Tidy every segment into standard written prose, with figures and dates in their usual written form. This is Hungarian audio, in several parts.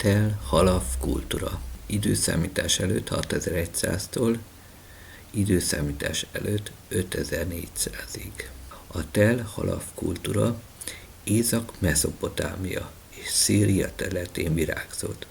Tel Halaf kultúra. Időszámítás előtt 6100-tól, időszámítás előtt 5400-ig. A Tel Halaf kultúra Észak-Mezopotámia és Szíria területén virágzott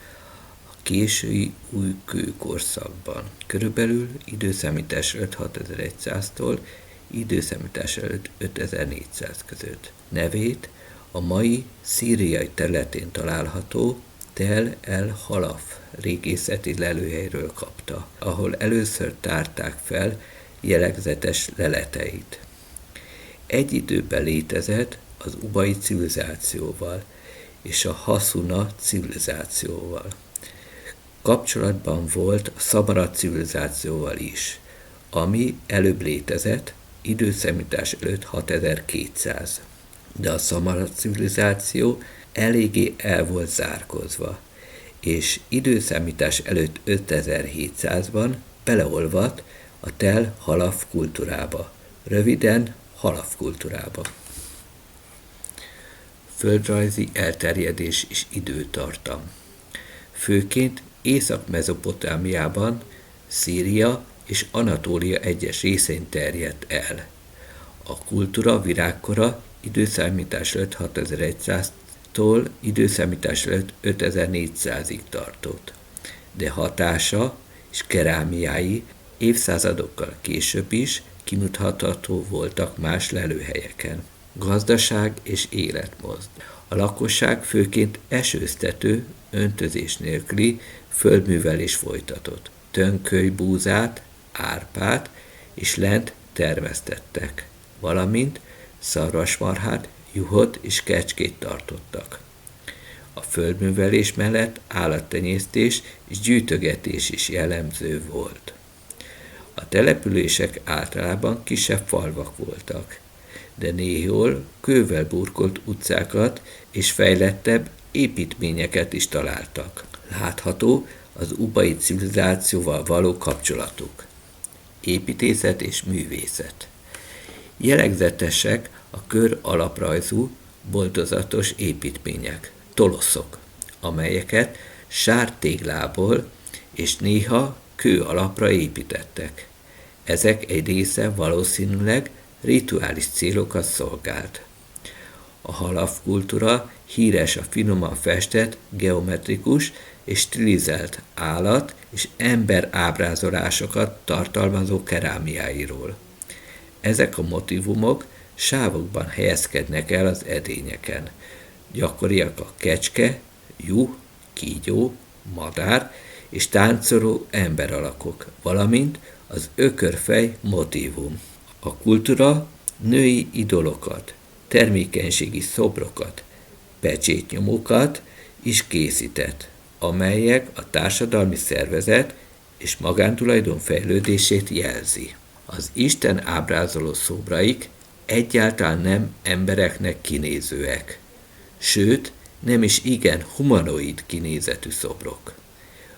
a késői újkőkorszakban, körülbelül időszámítás előtt 6100-tól, időszámítás előtt 5400 között. Nevét a mai szíriai területén található Tel el Halaf régészeti lelőhelyről kapta, ahol először tárták fel jellegzetes leleteit. Egy időben létezett az ubai civilizációval és a Haszuna civilizációval. Kapcsolatban volt a Szamara civilizációval is, ami előbb létezett, időszámítás előtt 6200. De a Szamara civilizáció eléggé el volt zárkózva, és időszámítás előtt 5700-ban beleolvadt a Tel Halaf kultúrába, röviden Halaf kultúrába. Földrajzi elterjedés és időtartam. Főként Észak-Mezopotámiában, Szíria és Anatólia egyes részén terjedt el. A kultúra virágkora időszámítás előtt 6100-tól időszámítás előtt 5400-ig tartott, de hatása és kerámiái évszázadokkal később is kimutatható voltak más lelőhelyeken. Gazdaság és életmód. A lakosság főként esőztető, öntözés nélküli földművelés folytatott. Tönköly búzát, árpát és lent termesztettek, valamint szarvasmarhát, juhot és kecskét tartottak. A földművelés mellett állattenyésztés és gyűjtögetés is jellemző volt. A települések általában kisebb falvak voltak, de néhol kővel burkolt utcákat és fejlettebb építményeket is találtak. Látható az ubai civilizációval való kapcsolatuk. Építészet és művészet. Jellegzetesek a kör alaprajzú, boltozatos építmények, toloszok, amelyeket sártéglából és néha kő alapra építettek. Ezek egy része valószínűleg rituális célokat szolgált. A Halaf kultúra híres a finoman festett, geometrikus és stilizált állat és ember ábrázolásokat tartalmazó kerámiáiról. Ezek a motívumok sávokban helyezkednek el az edényeken. Gyakoriak a kecske, juh, kígyó, madár és táncoló emberalakok, valamint az ökörfej motívum. A kultúra női idolokat, termékenységi szobrokat, pecsétnyomókat is készített, amelyek a társadalmi szervezet és magántulajdon fejlődését jelzi. Az Isten ábrázoló szobraik egyáltalán nem embereknek kinézőek, sőt, nem is igen humanoid kinézetű szobrok.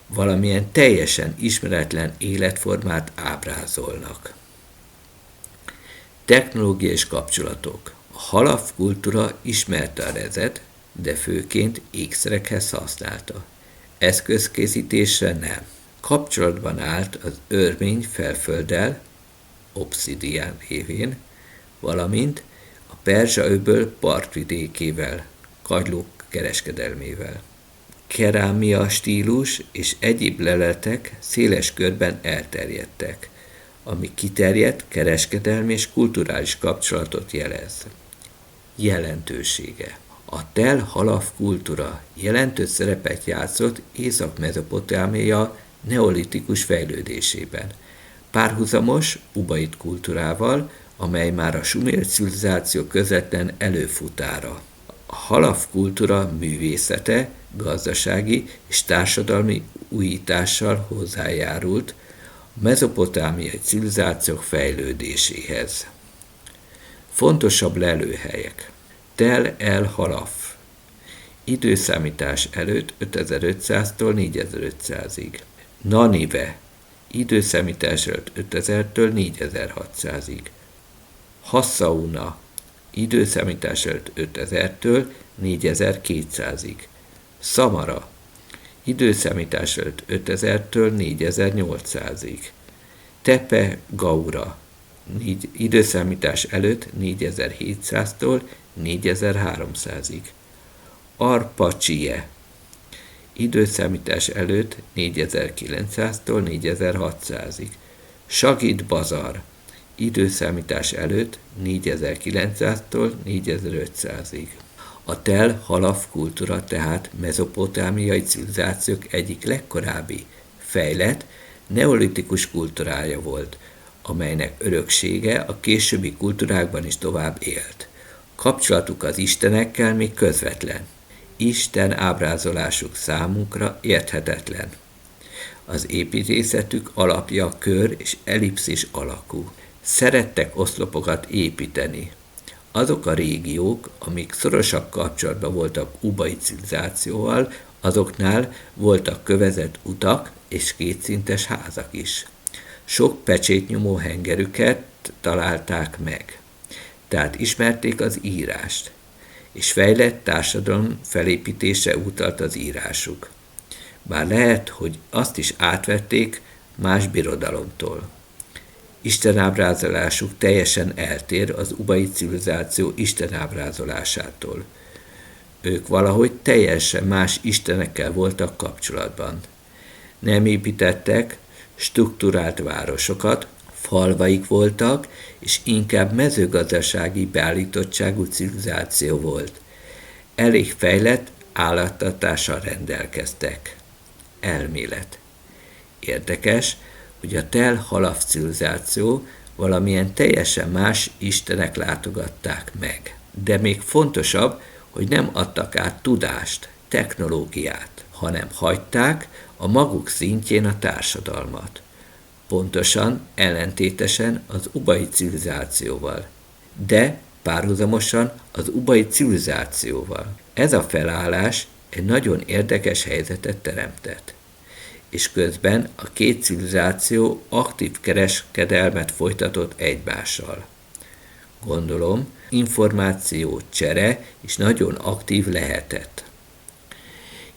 Valamilyen teljesen ismeretlen életformát ábrázolnak. Technológia és kapcsolatok. A Halaf kultúra ismerte a rezet, de főként ékszerekhez használta. Eszközkészítésre nem. Kapcsolatban állt az örmény felfölddel, obszidián révén, valamint a Perzsa-öböl partvidékével, kagylók kereskedelmével. Kerámia stílus és egyéb leletek széles körben elterjedtek, ami kiterjedt kereskedelmi és kulturális kapcsolatot jelez. Jelentősége. A Tel Halaf kultúra jelentős szerepet játszott Észak-Mezopotámia neolitikus fejlődésében, párhuzamos ubaid kultúrával, amely már a sumer civilizáció közvetlen előfutára. A Halaf kultúra művészete, gazdasági és társadalmi újítással hozzájárult a mezopotámiai civilizációk fejlődéséhez. Fontosabb lelőhelyek. Tel el Halaf. Időszámítás előtt 5500-tól 4500-ig. Nanive. Időszámítás előtt 5000-től 4600-ig. Hassauna. Időszámítás előtt 5000-től 4200-ig. Szamara. időszámítás előtt 5000-től 4800-ig. Tepe Gaura, időszámítás előtt 4700-tól 4300-ig. Arpacsie, időszámítás előtt 4900-tól 4600-ig. Sagid Bazar, időszámítás előtt 4900-tól 4500-ig. A Tel-Halaf kultúra tehát mezopotámiai civilizációk egyik legkorábbi, fejlett, neolitikus kultúrája volt, amelynek öröksége a későbbi kultúrákban is tovább élt. Kapcsolatuk az istenekkel még közvetlen. Isten ábrázolásuk számunkra érthetetlen. Az építészetük alapja kör és ellipszis alakú. Szerettek oszlopokat építeni. Azok a régiók, amik szorosabb kapcsolatban voltak ubai civilizációval, azoknál voltak kövezett utak és kétszintes házak is. Sok pecsétnyomó hengerüket találták meg. Tehát ismerték az írást, és fejlett társadalom felépítése utalt az írásuk. Bár lehet, hogy azt is átvették más birodalomtól. Istenábrázolásuk teljesen eltér az ubai civilizáció istenábrázolásától. Ők valahogy teljesen más istenekkel voltak kapcsolatban. Nem építettek strukturált városokat, falvaik voltak, és inkább mezőgazdasági beállítottságú civilizáció volt. Elég fejlett állattartással rendelkeztek. Elmélet. Érdekes, hogy a Tel-Halaf civilizáció valamilyen teljesen más istenek látogatták meg. De még fontosabb, hogy nem adtak át tudást, technológiát, hanem hagyták a maguk szintjén a társadalmat. Pontosan, ellentétesen az ubai civilizációval, de párhuzamosan az ubai civilizációval. Ez a felállás egy nagyon érdekes helyzetet teremtett, és közben a két civilizáció aktív kereskedelmet folytatott egymással. Gondolom, információ csere is nagyon aktív lehetett.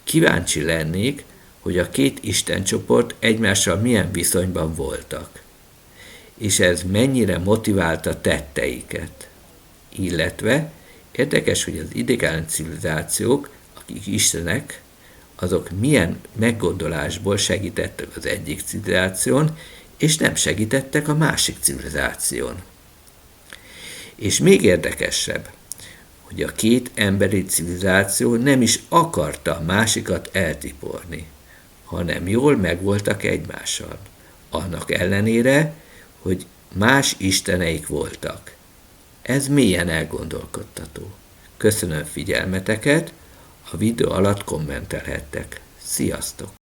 Kíváncsi lennék, hogy a két istencsoport egymással milyen viszonyban voltak, és ez mennyire motiválta tetteiket. Illetve érdekes, hogy az idegen civilizációk, akik istenek, azok milyen meggondolásból segítettek az egyik civilizáción, és nem segítettek a másik civilizáción. És még érdekesebb, hogy a két emberi civilizáció nem is akarta a másikat eltiporni, hanem jól megvoltak egymással. Annak ellenére, hogy más isteneik voltak. Ez mélyen elgondolkodtató. Köszönöm figyelmeteket, a videó alatt kommentelhettek. Sziasztok!